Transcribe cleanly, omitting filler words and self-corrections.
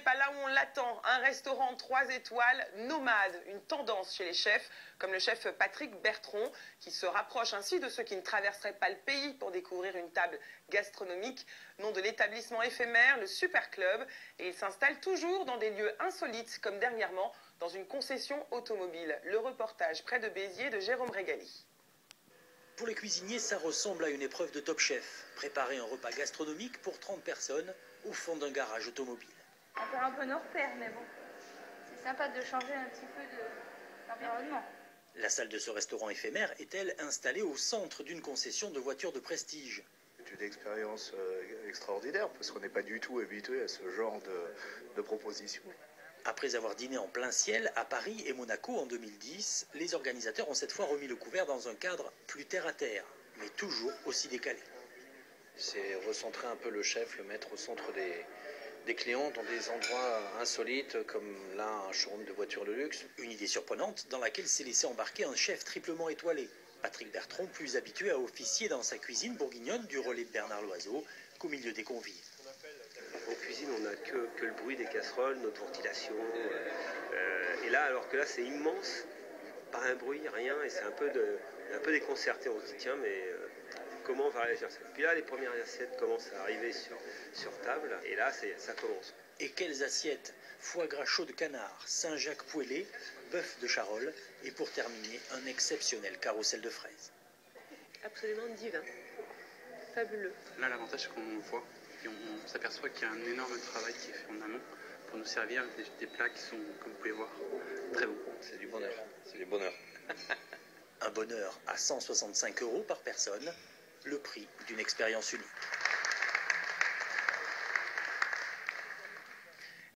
pas là où on l'attend. Un restaurant 3 étoiles nomade, une tendance chez les chefs, comme le chef Patrick Bertron, qui se rapproche ainsi de ceux qui ne traverseraient pas le pays pour découvrir une table gastronomique. Nom de l'établissement éphémère, le Super Club. Et il s'installe toujours dans des lieux insolites, comme dernièrement dans une concession automobile. Le reportage près de Béziers de Jérôme Régali. Pour les cuisiniers, ça ressemble à une épreuve de Top Chef. Préparer un repas gastronomique pour 30 personnes au fond d'un garage automobile. On perd un peu nos repères, mais bon, c'est sympa de changer un petit peu d'environnement. La salle de ce restaurant éphémère est-elle installée au centre d'une concession de voitures de prestige? C'est une expérience extraordinaire parce qu'on n'est pas du tout habitué à ce genre de proposition. Après avoir dîné en plein ciel à Paris et Monaco en 2010, les organisateurs ont cette fois remis le couvert dans un cadre plus terre à terre, mais toujours aussi décalé. C'est recentrer un peu le chef, le mettre au centre des clients dans des endroits insolites comme là un showroom de voitures de luxe. Une idée surprenante dans laquelle s'est laissé embarquer un chef triplement étoilé. Patrick Bertron, plus habitué à officier dans sa cuisine bourguignonne du relais de Bernard Loiseau qu'au milieu des convives. En cuisine, on n'a que le bruit des casseroles, notre ventilation. Et là, alors que là, c'est immense, pas un bruit, rien, et c'est un peu déconcerté. On se dit, tiens, mais comment on va réagir ça? Puis là, les premières assiettes commencent à arriver sur table, et là, ça commence. Et quelles assiettes! Foie gras chaud de canard, Saint-Jacques poêlé, bœuf de Charolles, et pour terminer, un exceptionnel carrousel de fraises. Absolument divin, fabuleux. Là, l'avantage, c'est qu'on voit et on s'aperçoit qu'il y a un énorme travail qui est fait en amont pour nous servir des plats qui sont, comme vous pouvez voir, très beaux. C'est du bonheur, c'est du bonheur. Un bonheur à 165 € par personne, le prix d'une expérience unique.